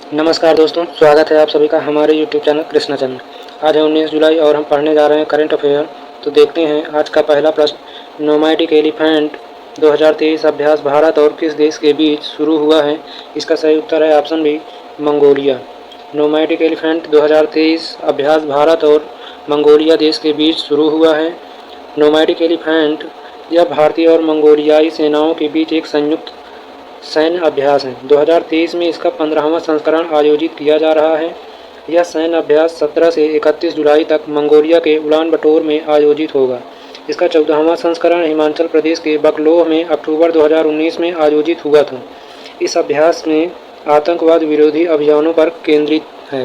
नमस्कार दोस्तों, स्वागत है आप सभी का हमारे यूट्यूब चैनल कृष्णा चंद्र। आज है 19 जुलाई और हम पढ़ने जा रहे हैं करंट अफेयर। तो देखते हैं आज का पहला प्रश्न। नोमैटिक एलिफेंट 2023 अभ्यास भारत और किस देश के बीच शुरू हुआ है? इसका सही उत्तर है option B, Mongolia. Nomadic elephant 2023 अभ्यास भारत और मंगोलिया देश के बीच शुरू हुआ है। नोमैटिक एलिफेंट यह भारतीय और मंगोलियाई सेनाओं के बीच एक संयुक्त सैन्य अभ्यास है। 2023 में इसका 15वां संस्करण आयोजित किया जा रहा है। यह सैन्य अभ्यास 17 से 31 जुलाई तक मंगोलिया के उलान बटोर में आयोजित होगा। इसका 14वां संस्करण हिमाचल प्रदेश के बकलोह में अक्टूबर 2019 में आयोजित हुआ था। इस अभ्यास में आतंकवाद विरोधी अभियानों पर केंद्रित है।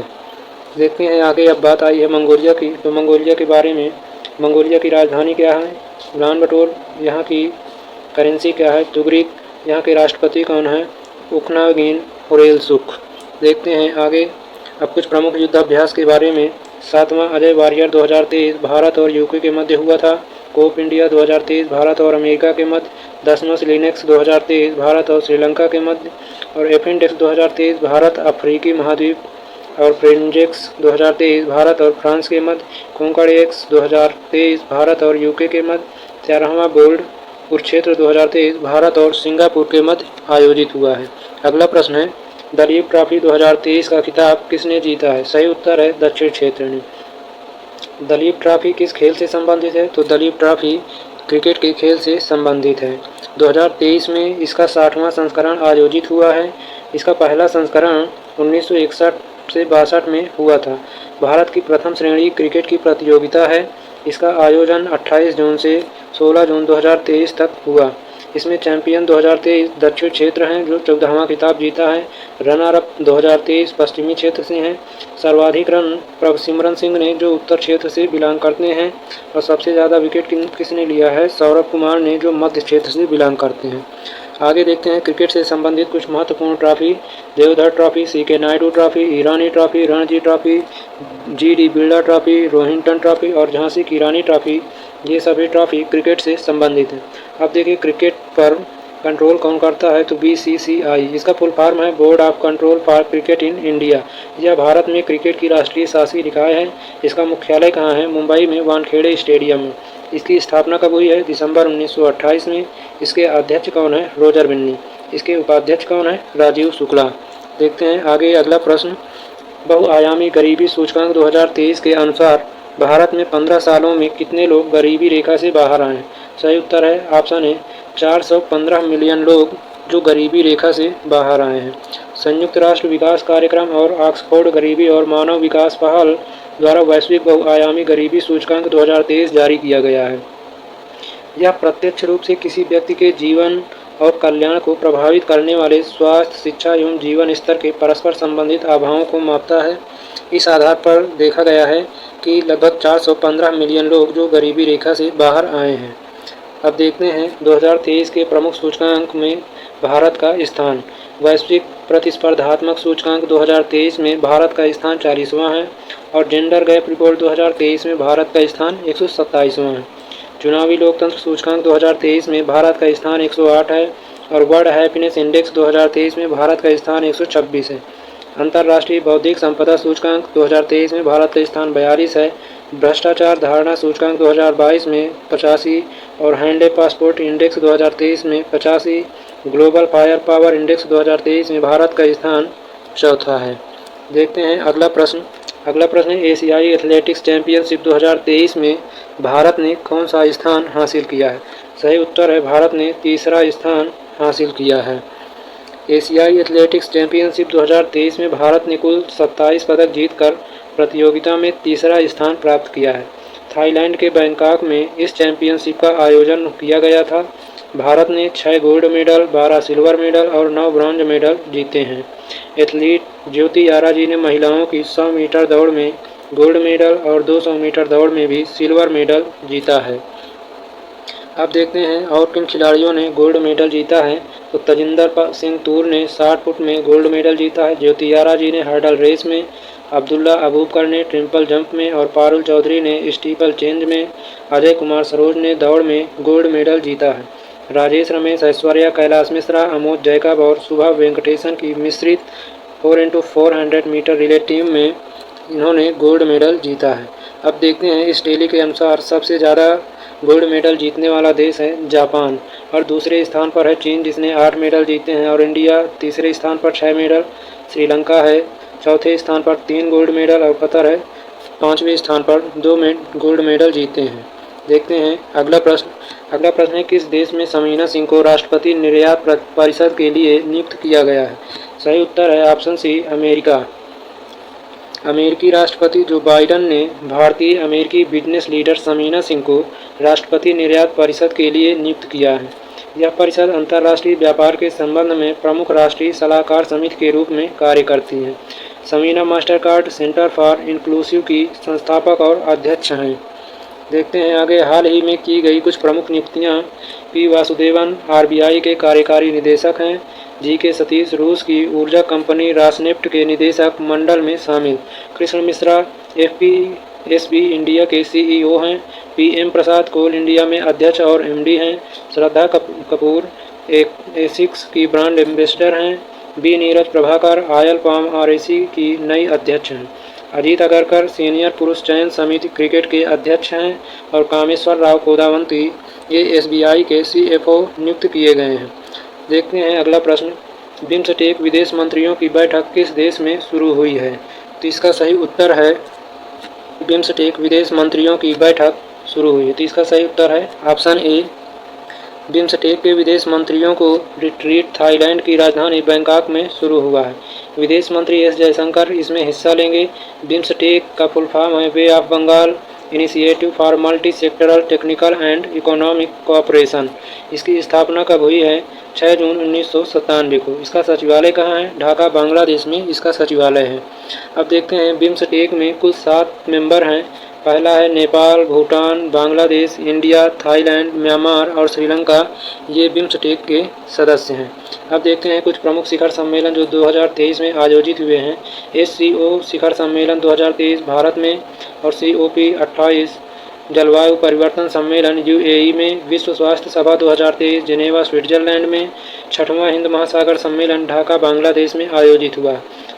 देखते हैं आगे। अब बात आई है मंगोलिया की, तो मंगोलिया के बारे में। मंगोलिया की राजधानी क्या है? उलान बटोर। यहाँ की करेंसी क्या है? तुगरिक। यहाँ के राष्ट्रपति कौन है? उखनागिन खुरेलसुख। देखते हैं आगे। अब कुछ प्रमुख युद्धाभ्यास के बारे में। 7वां अजय वारियर 2023 भारत और यूके के मध्य हुआ था। कोप इंडिया 2023 भारत और अमेरिका के मध्य। 10वां सिलिनेक्स 2023 भारत और श्रीलंका के मध्य। और एफिनडेक्स 2023 भारत अफ्रीकी महाद्वीप और फ्रेंजेक्स 2023 भारत और फ्रांस के मध्य। कोंकण एक्स 2023 भारत और यूके के मध्य। 13वां बोल्ड कुरुक्षेत्र 2023 भारत और सिंगापुर के मध्य आयोजित हुआ है। अगला प्रश्न है, दलीप ट्रॉफी 2023 का खिताब किसने जीता है? सही उत्तर है दक्षिण क्षेत्र ने। दलीप ट्रॉफी किस खेल से संबंधित है? तो दलीप ट्रॉफी क्रिकेट के खेल से संबंधित है। 2023 में इसका 60वां संस्करण आयोजित हुआ है। इसका पहला संस्करण 1961 से 62 में हुआ था। भारत की प्रथम श्रेणी क्रिकेट की प्रतियोगिता है। इसका आयोजन 28 जून से 16 जून 2023 तक हुआ। इसमें चैंपियन 2023 दक्षिण क्षेत्र हैं जो 14वां खिताब जीता है। रनर अप 2023 पश्चिमी क्षेत्र से हैं। सर्वाधिक रन प्रभसिमरन सिंह ने जो उत्तर क्षेत्र से बिलोंग करते हैं। और सबसे ज़्यादा विकेट किसने लिया है? सौरभ कुमार ने जो मध्य क्षेत्र से बिलोंग करते हैं। आगे देखते हैं क्रिकेट से संबंधित कुछ महत्वपूर्ण trophy. Deodhar trophy, CK Naidu trophy, Irani trophy, Ranji trophy, GD Birla trophy, Rohinton trophy और झांसी की रानी ट्रॉफी, ये सभी ट्रॉफी क्रिकेट से संबंधित हैं। अब देखिए क्रिकेट पर कंट्रोल कौन करता है? तो बीसीसीआई। इसका फुल फॉर्म है board of control for cricket in India. यह भारत में क्रिकेट की राष्ट्रीय शासी निकाय है। इसका मुख्यालय कहाँ है? मुंबई में वानखेड़े स्टेडियम में। इसकी स्थापना कब हुई है? दिसंबर 1928 में। इसके अध्यक्ष कौन है? रोजर बिन्नी। इसके उपाध्यक्ष कौन है? राजीव शुक्ला। देखते हैं आगे अगला प्रश्न। बहुआयामी गरीबी सूचकांक 2023 के अनुसार भारत में 15 सालों में कितने लोग गरीबी रेखा से बाहर आए हैं? सही उत्तर है ऑप्शन ए, 415 मिलियन लोग जो गरीबी रेखा से बाहर आए हैं। संयुक्त राष्ट्र विकास कार्यक्रम और ऑक्सफोर्ड गरीबी और मानव विकास पहल द्वारा वैश्विक बहुआयामी गरीबी सूचकांक 2023 जारी किया गया है। यह प्रत्यक्ष रूप से किसी व्यक्ति के जीवन और कल्याण को प्रभावित करने वाले स्वास्थ्य, शिक्षा एवं जीवन स्तर के परस्पर संबंधित अभावों को मापता है। इस आधार पर देखा गया है कि लगभग 415 मिलियन लोग जो गरीबी रेखा से बाहर आए हैं। अब देखते हैं 2023 के प्रमुख सूचकांक में भारत का स्थान। वैश्विक प्रतिस्पर्धात्मक सूचकांक 2023 में भारत का स्थान 40वां है और जेंडर गैप रिपोर्ट 2023 में भारत का स्थान 127वां है। चुनावी लोकतंत्र सूचकांक 2023 में भारत का स्थान 108 है और वर्ल्ड हैप्पीनेस इंडेक्स 2023 में भारत का स्थान 126 है। अंतर्राष्ट्रीय बौद्धिक संपदा सूचकांक 2023 में भारत का स्थान 42 है। भ्रष्टाचार धारणा सूचकांक 2022 में 85 और हैंडे पासपोर्ट इंडेक्स 2023 में 85। ग्लोबल फायर पावर इंडेक्स 2023 में भारत का स्थान चौथा है। देखते हैं अगला प्रश्न। अगला प्रश्न है एशियाई एथलेटिक्स चैंपियनशिप 2023 में भारत ने कौन सा स्थान हासिल किया है? सही उत्तर है भारत ने तीसरा स्थान हासिल किया है। एशियाई एथलेटिक्स चैंपियनशिप 2023 में भारत ने कुल 27 पदक जीतकर प्रतियोगिता में तीसरा स्थान प्राप्त किया है। थाईलैंड के बैंकॉक में इस चैंपियनशिप का आयोजन किया गया था। भारत ने 6 गोल्ड मेडल, 12 सिल्वर मेडल और 9 ब्रॉन्ज मेडल जीते हैं। एथलीट ज्योति यारा जी ने महिलाओं की 100 मीटर दौड़ में गोल्ड मेडल और 200 मीटर दौड़ में भी सिल्वर मेडल जीता है। अब देखते हैं और किन खिलाड़ियों ने गोल्ड मेडल जीता है। तो तजिंदर सिंह तूर ने 60 फुट में गोल्ड मेडल जीता है। ज्योति यारा जी ने हर्डल रेस में, अब्दुल्ला अबूबकर ने ट्रिपल जंप में और पारुल चौधरी ने स्टीपल चेंज में, अजय कुमार सरोज ने दौड़ में गोल्ड मेडल जीता है। राजेश रमेश, ऐश्वर्या कैलाश मिश्रा, अमोद जैकब और शुभा वेंकटेशन की मिश्रित 4x400 मीटर रिले टीम में इन्होंने गोल्ड मेडल जीता है। अब देखते हैं इस टेली के अनुसार सबसे ज़्यादा गोल्ड मेडल जीतने वाला देश है जापान, और दूसरे स्थान पर है चीन जिसने 8 मेडल जीते हैं, और इंडिया तीसरे स्थान पर 6 मेडल, श्रीलंका है चौथे स्थान पर 3 गोल्ड मेडल, और कतर है 5वें स्थान पर 2 गोल्ड मेडल जीते हैं। देखते हैं अगला प्रश्न है किस देश में समीना सिंह को राष्ट्रपति निर्यात परिषद के लिए नियुक्त किया गया है। सही उत्तर है ऑप्शन सी, अमेरिका। अमेरिकी राष्ट्रपति जो बाइडन ने भारतीय अमेरिकी बिजनेस लीडर समीना सिंह को राष्ट्रपति निर्यात परिषद के लिए नियुक्त किया है। यह परिषद अंतर्राष्ट्रीय व्यापार के संबंध में प्रमुख राष्ट्रीय सलाहकार समिति के रूप में कार्य करती है। Samina Mastercard Center for Inclusive की संस्थापक और अध्यक्ष हैं। देखते हैं आगे हाल ही में की गई कुछ प्रमुख नियुक्तियां। पी वासुदेवन आरबीआई के कार्यकारी निदेशक हैं। जी के सतीश रूस की ऊर्जा कंपनी रासनेफ्ट के निदेशक मंडल में शामिल। कृष्ण मिश्रा एफपीएसबी इंडिया के सीईओ हैं। पीएम प्रसाद कोल इंडिया में अध्यक्ष और एमडी हैं। श्रद्धा कपूर एसिक्स की ब्रांड एम्बेसडर हैं। B Neeraj Prabhakar oil palm RAC की नई अध्यक्ष हैं। अजीत अगरकर सीनियर पुरुष चयन समिति क्रिकेट के अध्यक्ष हैं, और कामेश्वर राव कोदावंती ये एसबीआई के सीएफओ नियुक्त किए गए हैं। देखते हैं अगला प्रश्न, बिम्स्टेक विदेश मंत्रियों की बैठक किस देश में शुरू हुई है। तो इसका सही उत्तर है बिम्स्टेक विदेश मंत्रियों की बैठक शुरू हुई है। तो इसका सही उत्तर है ऑप्शन ए। बिम्स्टेक के विदेश मंत्रियों को रिट्रीट थाईलैंड की राजधानी बैंकॉक में शुरू हुआ है। विदेश मंत्री एस जयशंकर इसमें हिस्सा लेंगे। बिम्स्टेक का फुल फॉर्म है bay of Bengal initiative for multi sectoral technical and economic cooperation. इसकी स्थापना कब हुई है? 6 जून 1997 को। इसका सचिवालय कहाँ है? ढाका बांग्लादेश में इसका सचिवालय है। अब देखते हैं बिम्स्टेक में कुल 7 मेंबर हैं। पहला है Nepal, Bhutan, Bangladesh, India, Thailand, Myanmar और श्रीलंका, ये बिम्स्टेक के सदस्य हैं। अब देखते हैं कुछ प्रमुख शिखर सम्मेलन जो 2023 में आयोजित हुए हैं। SCO शिखर सम्मेलन 2023 भारत में, और COP28 जलवायु परिवर्तन सम्मेलन UAE में। विश्व स्वास्थ्य सभा 2023 जिनेवा स्विट्जरलैंड में। 6वां हिंद महासागर सम्मेलन ढाका बांग्लादेश में आयोजित हुआ।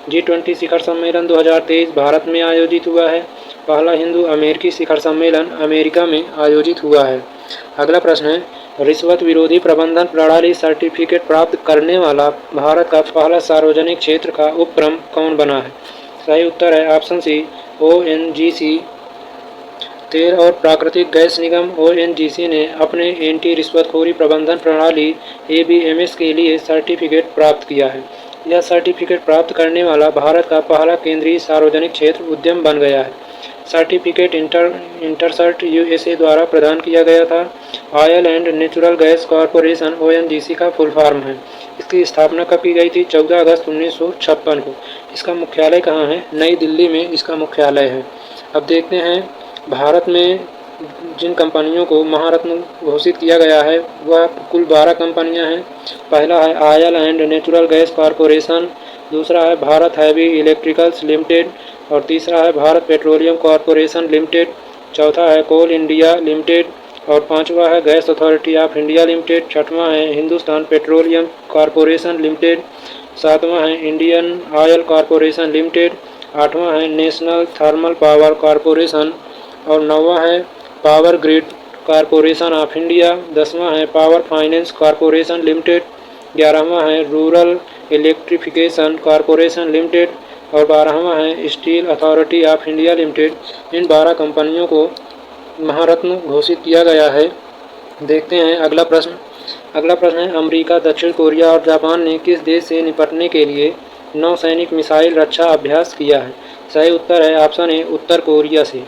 G20 शिखर सम्मेलन 2023 भारत में आयोजित हुआ है। पहला हिंदू अमेरिकी शिखर सम्मेलन अमेरिका में आयोजित हुआ है। अगला प्रश्न है, रिश्वत विरोधी प्रबंधन प्रणाली सर्टिफिकेट प्राप्त करने वाला भारत का पहला सार्वजनिक क्षेत्र का उपक्रम कौन बना है? सही उत्तर है ऑप्शन सी, ONGC। तेल और प्राकृतिक गैस निगम ONGC ने अपने एंटी रिश्वतखोरी प्रबंधन प्रणाली ABMS के लिए सर्टिफिकेट प्राप्त किया है। यह सर्टिफिकेट प्राप्त करने वाला भारत का पहला केंद्रीय सार्वजनिक क्षेत्र उद्यम बन गया है। सर्टिफिकेट इंटरसर्ट USA द्वारा प्रदान किया गया था। Oil and natural gas corporation ONGC का फुल फॉर्म है। इसकी स्थापना कब की गई थी? 14 अगस्त 1956 को। इसका मुख्यालय कहाँ है? नई दिल्ली में इसका मुख्यालय है। अब देखते हैं भारत में जिन कंपनियों को महारत्न घोषित किया गया है वह कुल 12 कंपनियां हैं। पहला है oil and natural gas corporation, दूसरा है भारत हैवी इलेक्ट्रिकल्स लिमिटेड, और तीसरा है भारत पेट्रोलियम कॉरपोरेशन लिमिटेड, चौथा है कोल इंडिया लिमिटेड, और पांचवा है gas authority of India limited, छठवां है हिंदुस्तान पेट्रोलियम कॉरपोरेशन लिमिटेड, सातवां है इंडियन ऑयल कॉरपोरेशन लिमिटेड, आठवां है नेशनल थर्मल पावर कॉरपोरेशन, और नौवां है power grid corporation of India, 10वां है पावर फाइनेंस कॉरपोरेशन लिमिटेड, 11वां है रूरल इलेक्ट्रिफिकेशन कॉरपोरेशन लिमिटेड, और 12वां है steel authority of India limited. इन 12 कंपनियों को महारत्न घोषित किया गया है। देखते हैं अगला प्रश्न है, अमेरिका, दक्षिण कोरिया और जापान ने किस देश से निपटने के लिए नौसैनिक मिसाइल रक्षा अभ्यास किया है? सही उत्तर है ऑप्शन ए, उत्तर कोरिया से।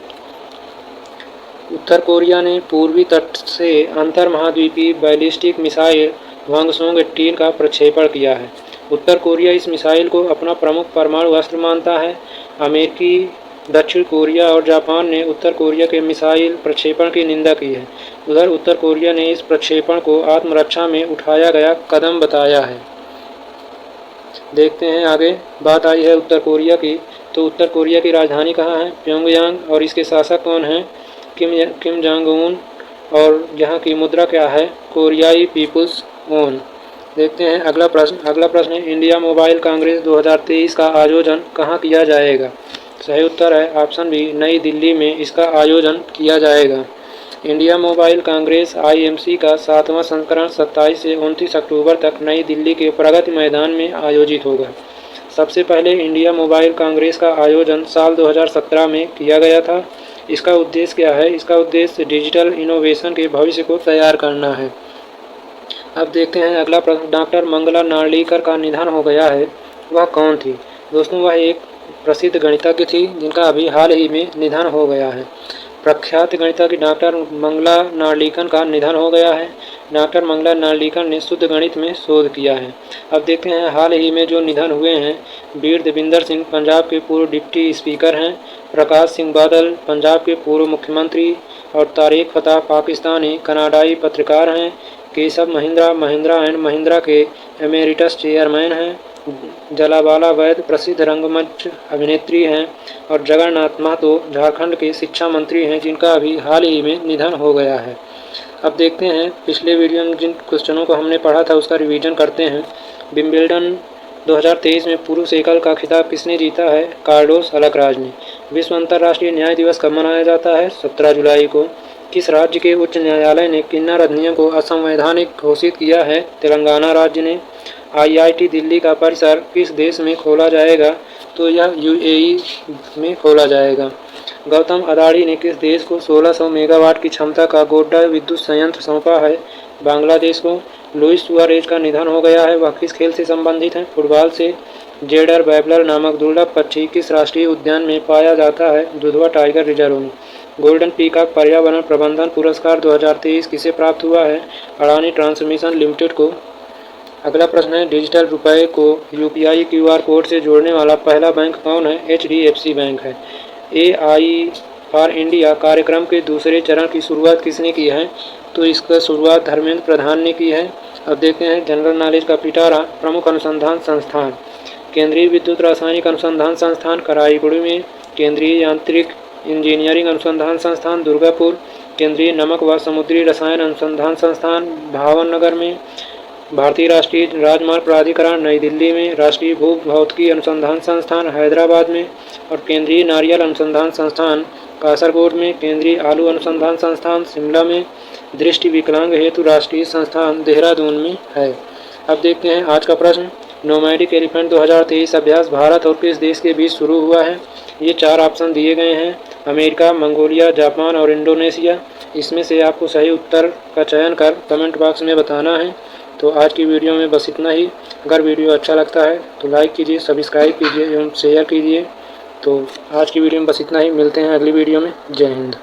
उत्तर कोरिया ने पूर्वी तट से अंतर महाद्वीपीय बैलिस्टिक मिसाइल ह्वांगसोंग 18 का प्रक्षेपण किया है। उत्तर कोरिया इस मिसाइल को अपना प्रमुख परमाणु अस्त्र मानता है। अमेरिकी, दक्षिण कोरिया और जापान ने उत्तर कोरिया के मिसाइल प्रक्षेपण की निंदा की है। उधर उत्तर कोरिया ने इस प्रक्षेपण को आत्मरक्षा में उठाया गया कदम बताया है। देखते हैं आगे, बात आई है उत्तर कोरिया की, तो उत्तर कोरिया की राजधानी कहाँ है? प्योंगयांग, और इसके शासक कौन हैं? किम जोंग उन, और यहाँ की मुद्रा क्या है? कोरियाई पीपुल्स ओन। देखते हैं अगला प्रश्न है इंडिया मोबाइल कांग्रेस 2023 का आयोजन कहाँ किया जाएगा। सही उत्तर है ऑप्शन बी, नई दिल्ली में इसका आयोजन किया जाएगा। इंडिया मोबाइल कांग्रेस IMC का 7वां संस्करण 27 से 29 अक्टूबर तक नई दिल्ली के प्रगति मैदान में आयोजित होगा। सबसे पहले इंडिया मोबाइल कांग्रेस का आयोजन साल 2017 में किया गया था। इसका उद्देश्य क्या है? इसका उद्देश्य डिजिटल इनोवेशन के भविष्य को तैयार करना है। अब देखते हैं अगला प्रश्न, डॉक्टर मंगला नार्लिकर का निधन हो गया है, वह कौन थी? दोस्तों वह एक प्रसिद्ध गणितज्ञ थी जिनका अभी हाल ही में निधन हो गया है। प्रख्यात गणितज्ञ डॉक्टर मंगला नार्लिकर का निधन हो गया है। डॉक्टर मंगला नार्लिकर ने शुद्ध गणित में शोध किया है। अब देखते हैं हाल ही में जो निधन हुए हैं, वीर देविंदर सिंह पंजाब के पूर्व डिप्टी स्पीकर हैं, प्रकाश सिंह बादल पंजाब के पूर्व मुख्यमंत्री और तारिक फतेह पाकिस्तानी कनाडाई पत्रकार हैं। केशव महिंद्रा एंड महिंद्रा के एमेरिटस चेयरमैन हैं। जलाबाला वैद प्रसिद्ध रंगमंच अभिनेत्री हैं और जगन्नाथ महतो झारखंड के शिक्षा मंत्री हैं जिनका अभी हाल ही में निधन हो गया है। अब देखते हैं पिछले वीडियो में जिन क्वेश्चनों को हमने पढ़ा था उसका रिवीजन करते हैं। विंबलडन 2023 में पुरुष एकल का खिताब किसने जीता है? कार्लोस अल्कराज ने। विश्व अंतर्राष्ट्रीय न्याय दिवस कब मनाया जाता है? 17 जुलाई को। किस राज्य के उच्च न्यायालय ने किन्नर अधिनियम को असंवैधानिक घोषित किया है? तेलंगाना राज्य ने। IIT दिल्ली का परिसर किस देश में खोला जाएगा? तो यह UAE में खोला जाएगा। गौतम अदानी ने किस देश को 1600 मेगावाट की क्षमता का गोड्डा विद्युत संयंत्र सौंपा है? बांग्लादेश को। लुइस सुआरेज का निधन हो गया है, वह किस खेल से संबंधित है? फुटबॉल से। जेडर बैबलर नामक दुर्लभ पक्षी किस राष्ट्रीय उद्यान में पाया जाता है? दुधवा टाइगर रिजर्व में। गोल्डन पीकॉक पर्यावरण प्रबंधन पुरस्कार 2023 किसे प्राप्त हुआ है? अडानी ट्रांसमिशन लिमिटेड को। अगला प्रश्न है डिजिटल रुपए को UPI QR कोड से जोड़ने वाला पहला बैंक कौन है? HDFC बैंक है। AI फॉर इंडिया कार्यक्रम के दूसरे चरण की शुरुआत किसने की है? तो इसका शुरुआत धर्मेंद्र प्रधान ने की है। अब देखते हैं जनरल नॉलेज का पिटारा प्रमुख अनुसंधान संस्थान। केंद्रीय विद्युत रासायनिक अनुसंधान संस्थान कराईकुड़ी में। केंद्रीय यांत्रिक इंजीनियरिंग अनुसंधान संस्थान दुर्गापुर। केंद्रीय नमक व समुद्री रसायन अनुसंधान संस्थान भावनगर में। भारतीय राष्ट्रीय राजमार्ग प्राधिकरण नई दिल्ली में। राष्ट्रीय भू भौतिकी अनुसंधान संस्थान हैदराबाद में और केंद्रीय नारियल अनुसंधान संस्थान कासरगोड में। केंद्रीय आलू अनुसंधान संस्थान शिमला में। दृष्टि विकलांग हेतु राष्ट्रीय संस्थान देहरादून में है। अब देखते हैं आज का प्रश्न, नोमैडिक एलिफेंट 2023 अभ्यास भारत और किस देश के बीच शुरू हुआ है? ये 4 ऑप्शन दिए गए हैं, अमेरिका, मंगोलिया, जापान और इंडोनेशिया। इसमें से आपको सही उत्तर का चयन कर कमेंट बॉक्स में बताना है। तो आज की वीडियो में बस इतना ही। अगर वीडियो अच्छा लगता है तो लाइक कीजिए, सब्सक्राइब कीजिए एवं शेयर कीजिए। तो आज की वीडियो में बस इतना ही, मिलते हैं अगली वीडियो में। जय हिंद।